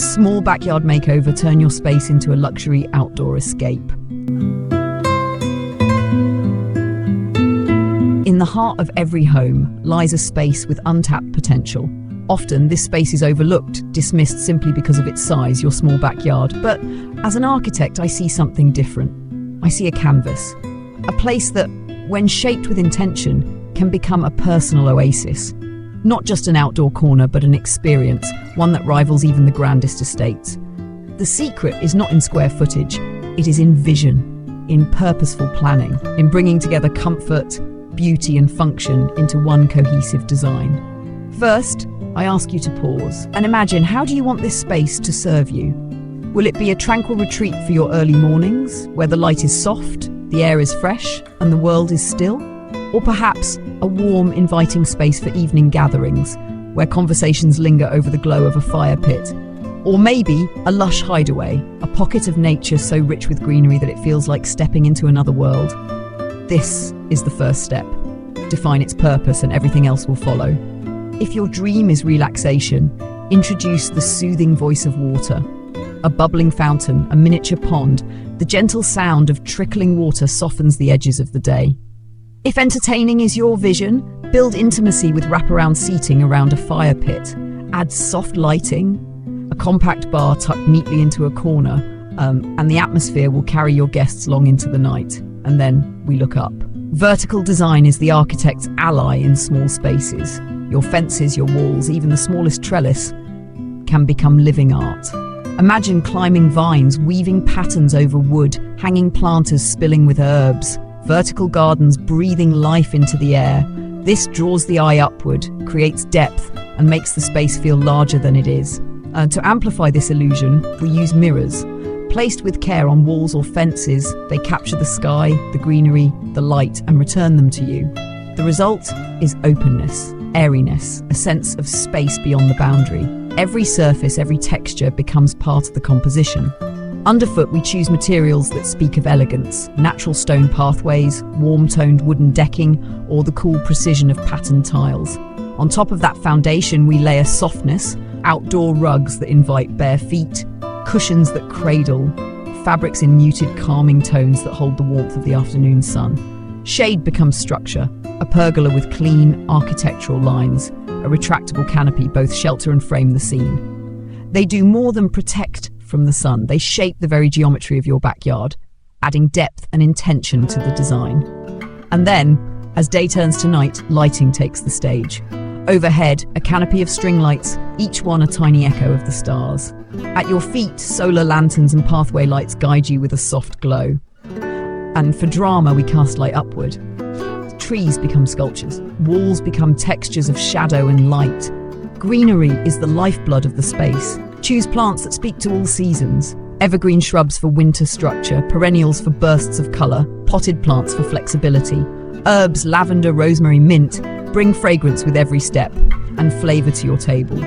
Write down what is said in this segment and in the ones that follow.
Small backyard makeover, turn your space into a luxury outdoor escape. In the heart of every home lies a space with untapped potential. Often, this space is overlooked, dismissed simply because of its size, your small backyard. But as an architect, I see something different. I see a canvas, a place that, when shaped with intention, can become a personal oasis. Not just an outdoor corner, but an experience, one that rivals even the grandest estates. The secret is not in square footage, it is in vision, in purposeful planning, in bringing together comfort, beauty and function into one cohesive design. First, I ask you to pause and imagine, how do you want this space to serve you? Will it be a tranquil retreat for your early mornings, where the light is soft, the air is fresh, and the world is still? Or perhaps a warm, inviting space for evening gatherings, where conversations linger over the glow of a fire pit? Or maybe a lush hideaway, a pocket of nature so rich with greenery that it feels like stepping into another world. This is the first step. Define its purpose and everything else will follow. If your dream is relaxation, introduce the soothing voice of water. A bubbling fountain, a miniature pond, the gentle sound of trickling water softens the edges of the day. If entertaining is your vision, build intimacy with wraparound seating around a fire pit. Add soft lighting, a compact bar tucked neatly into a corner, and the atmosphere will carry your guests long into the night. And then we look up. Vertical design is the architect's ally in small spaces. Your fences, your walls, even the smallest trellis can become living art. Imagine climbing vines, weaving patterns over wood, hanging planters spilling with herbs, vertical gardens breathing life into the air. This draws the eye upward, creates depth, and makes the space feel larger than it is. To amplify this illusion, we use mirrors. Placed with care on walls or fences, they capture the sky, the greenery, the light, and return them to you. The result is openness, airiness, a sense of space beyond the boundary. Every surface, every texture becomes part of the composition. Underfoot, we choose materials that speak of elegance, natural stone pathways, warm-toned wooden decking, or the cool precision of patterned tiles. On top of that foundation, we layer softness, outdoor rugs that invite bare feet, cushions that cradle, fabrics in muted, calming tones that hold the warmth of the afternoon sun. Shade becomes structure, a pergola with clean, architectural lines, a retractable canopy, both shelter and frame the scene. They do more than protect from the sun, they shape the very geometry of your backyard, adding depth and intention to the design. And then, as day turns to night, lighting takes the stage. Overhead, a canopy of string lights, each one a tiny echo of the stars. At your feet, solar lanterns and pathway lights guide you with a soft glow. And for drama, we cast light upward. Trees become sculptures, walls become textures of shadow and light. Greenery is the lifeblood of the space. Choose plants that speak to all seasons. Evergreen shrubs for winter structure, perennials for bursts of colour, potted plants for flexibility. Herbs, lavender, rosemary, mint, bring fragrance with every step and flavour to your table.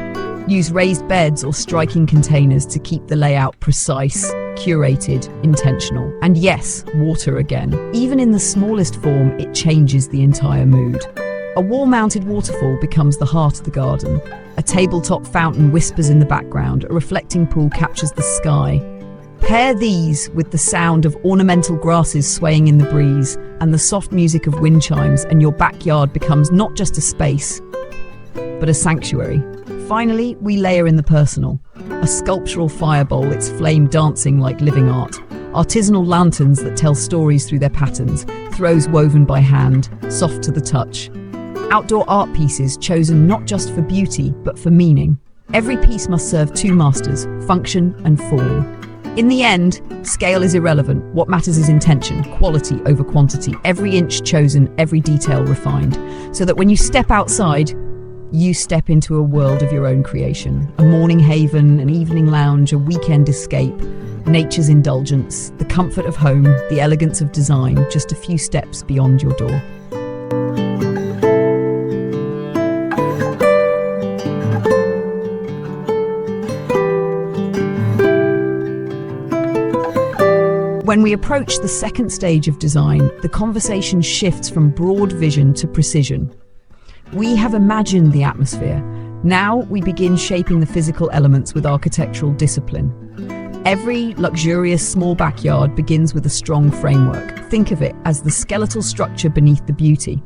Use raised beds or striking containers to keep the layout precise, curated, intentional. And yes, water again. Even in the smallest form, it changes the entire mood. A wall-mounted waterfall becomes the heart of the garden. A tabletop fountain whispers in the background. A reflecting pool captures the sky. Pair these with the sound of ornamental grasses swaying in the breeze and the soft music of wind chimes, and your backyard becomes not just a space, but a sanctuary. Finally, we layer in the personal. A sculptural fire bowl, its flame dancing like living art. Artisanal lanterns that tell stories through their patterns. Throws woven by hand, soft to the touch. Outdoor art pieces chosen not just for beauty, but for meaning. Every piece must serve two masters, function and form. In the end, scale is irrelevant. What matters is intention, quality over quantity. Every inch chosen, every detail refined. So that when you step outside, you step into a world of your own creation. A morning haven, an evening lounge, a weekend escape, nature's indulgence, the comfort of home, the elegance of design, just a few steps beyond your door. When we approach the second stage of design, the conversation shifts from broad vision to precision. We have imagined the atmosphere, Now we begin shaping the physical elements with architectural discipline. Every luxurious small backyard begins with a strong framework. Think of it as the skeletal structure beneath the beauty.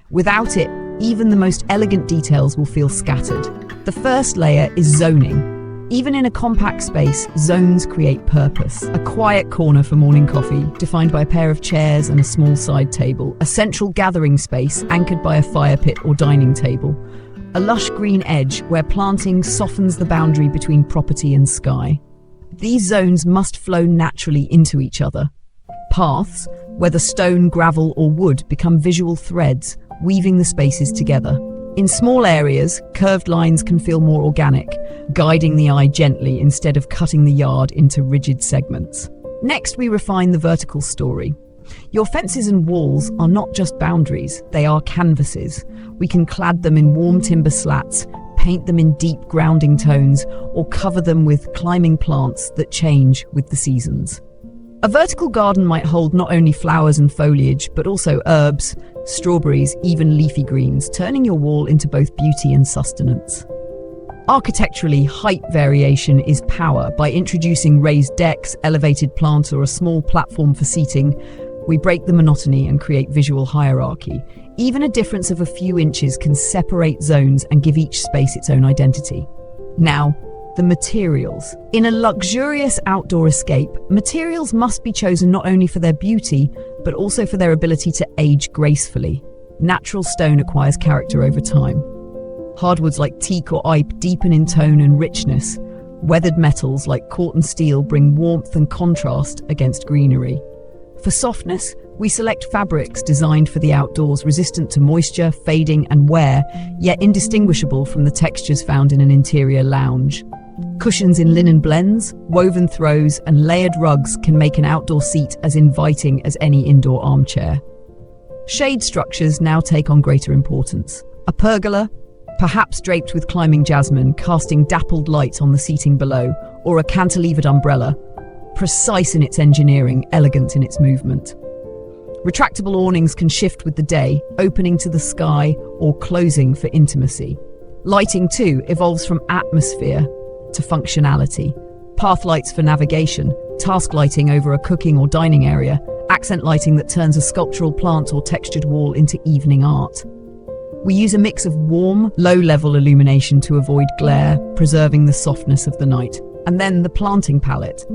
Without it, even the most elegant details will feel scattered. The first layer is zoning. Even in a compact space, zones create purpose. A quiet corner for morning coffee, defined by a pair of chairs and a small side table. A central gathering space, anchored by a fire pit or dining table. A lush green edge, where planting softens the boundary between property and sky. These zones must flow naturally into each other. Paths, whether stone, gravel, or wood, become visual threads, weaving the spaces together. In small areas, curved lines can feel more organic, guiding the eye gently instead of cutting the yard into rigid segments. Next, we refine the vertical story. Your fences and walls are not just boundaries, they are canvases. We can clad them in warm timber slats, paint them in deep grounding tones, or cover them with climbing plants that change with the seasons. A vertical garden might hold not only flowers and foliage, but also herbs, strawberries, even leafy greens, turning your wall into both beauty and sustenance. Architecturally, height variation is power. By introducing raised decks, elevated plants, or a small platform for seating, we break the monotony and create visual hierarchy. Even a difference of a few inches can separate zones and give each space its own identity. Now, the materials. In a luxurious outdoor escape, materials must be chosen not only for their beauty, but also for their ability to age gracefully. Natural stone acquires character over time. Hardwoods like teak or ipe deepen in tone and richness. Weathered metals like cork steel bring warmth and contrast against greenery. For softness, we select fabrics designed for the outdoors, resistant to moisture, fading, and wear, yet indistinguishable from the textures found in an interior lounge. Cushions in linen blends, woven throws, and layered rugs can make an outdoor seat as inviting as any indoor armchair. Shade structures now take on greater importance. A pergola, perhaps draped with climbing jasmine, casting dappled light on the seating below, or a cantilevered umbrella, precise in its engineering, elegant in its movement. Retractable awnings can shift with the day, opening to the sky or closing for intimacy. Lighting, too, evolves from atmosphere to functionality. Path lights for navigation, task lighting over a cooking or dining area, accent lighting that turns a sculptural plant or textured wall into evening art. We use a mix of warm, low-level illumination to avoid glare, preserving the softness of the night. And then the planting palette.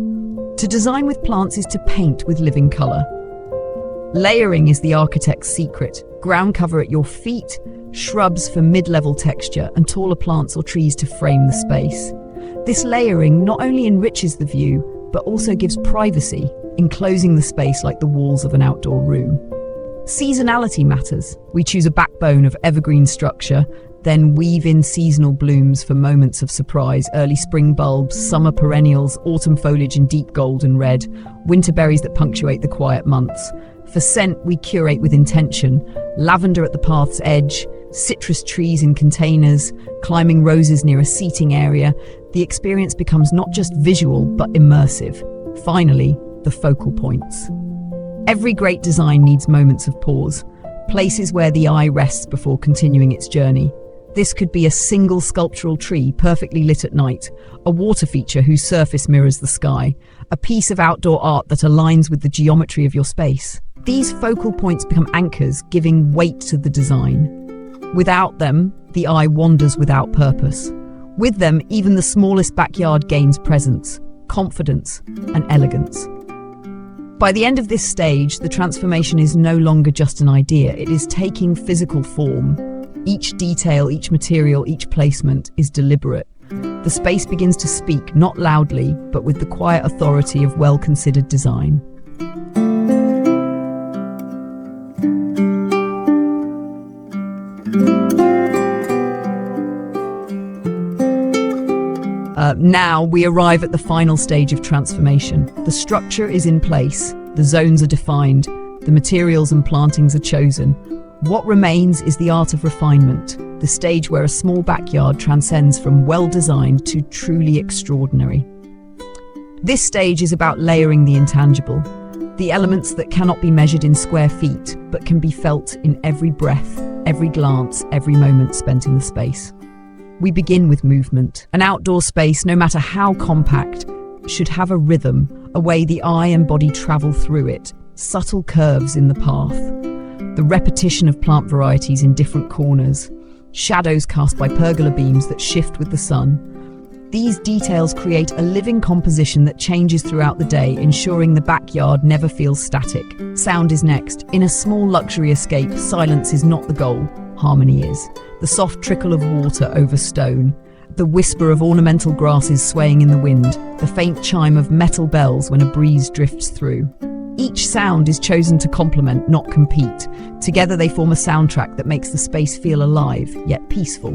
To design with plants is to paint with living colour. Layering is the architect's secret. Ground cover at your feet, shrubs for mid-level texture, and taller plants or trees to frame the space. This layering not only enriches the view, but also gives privacy, enclosing the space like the walls of an outdoor room. Seasonality matters. We choose a backbone of evergreen structure, then weave in seasonal blooms for moments of surprise. Early spring bulbs, summer perennials, autumn foliage in deep gold and red, winter berries that punctuate the quiet months. For scent, we curate with intention. Lavender at the path's edge, citrus trees in containers, climbing roses near a seating area. The experience becomes not just visual, but immersive. Finally, the focal points. Every great design needs moments of pause, places where the eye rests before continuing its journey. This could be a single sculptural tree perfectly lit at night, a water feature whose surface mirrors the sky, a piece of outdoor art that aligns with the geometry of your space. These focal points become anchors, giving weight to the design. Without them, the eye wanders without purpose. With them, even the smallest backyard gains presence, confidence, and elegance. By the end of this stage, the transformation is no longer just an idea, it is taking physical form. Each detail, each material, each placement is deliberate. The space begins to speak, not loudly, but with the quiet authority of well-considered design. Now we arrive at the final stage of transformation. The structure is in place, the zones are defined, the materials and plantings are chosen. What remains is the art of refinement, the stage where a small backyard transcends from well-designed to truly extraordinary. This stage is about layering the intangible, the elements that cannot be measured in square feet, but can be felt in every breath, every glance, every moment spent in the space. We begin with movement. An outdoor space, no matter how compact, should have a rhythm, a way the eye and body travel through it, subtle curves in the path, the repetition of plant varieties in different corners, shadows cast by pergola beams that shift with the sun. These details create a living composition that changes throughout the day, ensuring the backyard never feels static. Sound is next. In a small luxury escape, silence is not the goal, harmony is. The soft trickle of water over stone, the whisper of ornamental grasses swaying in the wind, the faint chime of metal bells when a breeze drifts through. Each sound is chosen to complement, not compete. Together they form a soundtrack that makes the space feel alive, yet peaceful.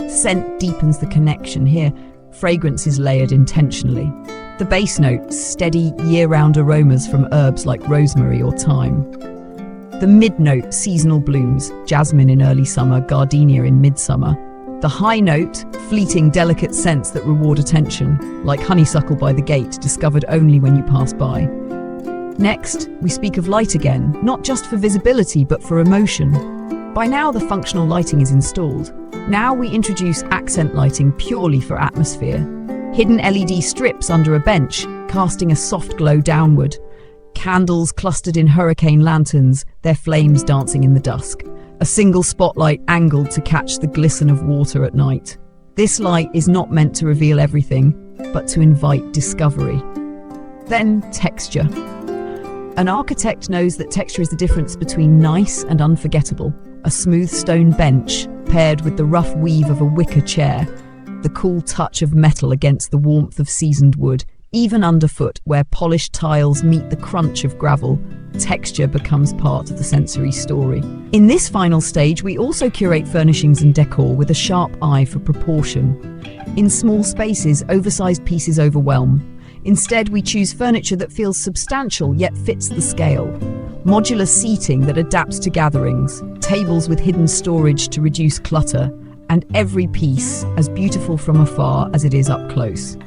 Scent deepens the connection. Here, fragrance is layered intentionally. The bass notes, steady, year-round aromas from herbs like rosemary or thyme. The mid-note, seasonal blooms, jasmine in early summer, gardenia in midsummer. The high note, fleeting, delicate scents that reward attention, like honeysuckle by the gate, discovered only when you pass by. Next, we speak of light again, not just for visibility but for emotion. By now the functional lighting is installed. Now we introduce accent lighting purely for atmosphere. Hidden LED strips under a bench, casting a soft glow downward. Candles clustered in hurricane lanterns, their flames dancing in the dusk. A single spotlight angled to catch the glisten of water at night. This light is not meant to reveal everything, but to invite discovery. Then, texture. An architect knows that texture is the difference between nice and unforgettable. A smooth stone bench, paired with the rough weave of a wicker chair, the cool touch of metal against the warmth of seasoned wood. Even underfoot, where polished tiles meet the crunch of gravel, texture becomes part of the sensory story. In this final stage, we also curate furnishings and decor with a sharp eye for proportion. In small spaces, oversized pieces overwhelm. Instead, we choose furniture that feels substantial yet fits the scale. Modular seating that adapts to gatherings, tables with hidden storage to reduce clutter, and every piece as beautiful from afar as it is up close.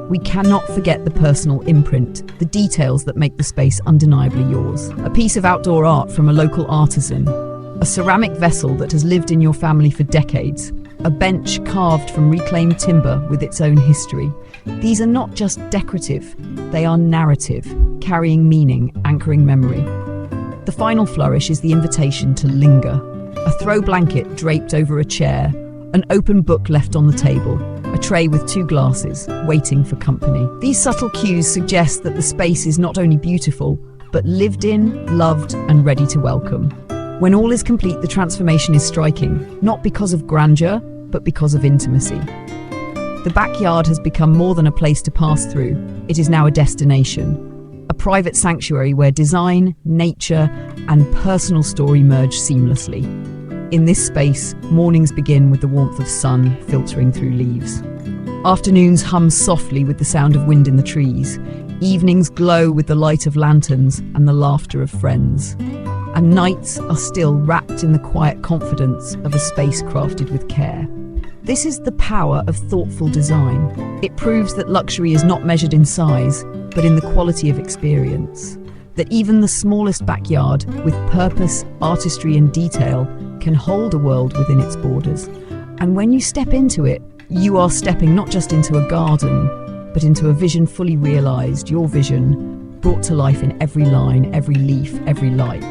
We cannot forget the personal imprint, the details that make the space undeniably yours. A piece of outdoor art from a local artisan, a ceramic vessel that has lived in your family for decades, a bench carved from reclaimed timber with its own history. These are not just decorative, they are narrative, carrying meaning, anchoring memory. The final flourish is the invitation to linger. A throw blanket draped over a chair, an open book left on the table, a tray with 2 glasses, waiting for company. These subtle cues suggest that the space is not only beautiful, but lived in, loved, and ready to welcome. When all is complete, the transformation is striking, not because of grandeur, but because of intimacy. The backyard has become more than a place to pass through. It is now a destination, a private sanctuary where design, nature, and personal story merge seamlessly. In this space, mornings begin with the warmth of sun filtering through leaves. Afternoons hum softly with the sound of wind in the trees. Evenings glow with the light of lanterns and the laughter of friends. And nights are still wrapped in the quiet confidence of a space crafted with care. This is the power of thoughtful design. It proves that luxury is not measured in size, but in the quality of experience. That even the smallest backyard, with purpose, artistry, and detail, can hold a world within its borders. And when you step into it, you are stepping not just into a garden, but into a vision fully realized, your vision brought to life in every line, every leaf, every light.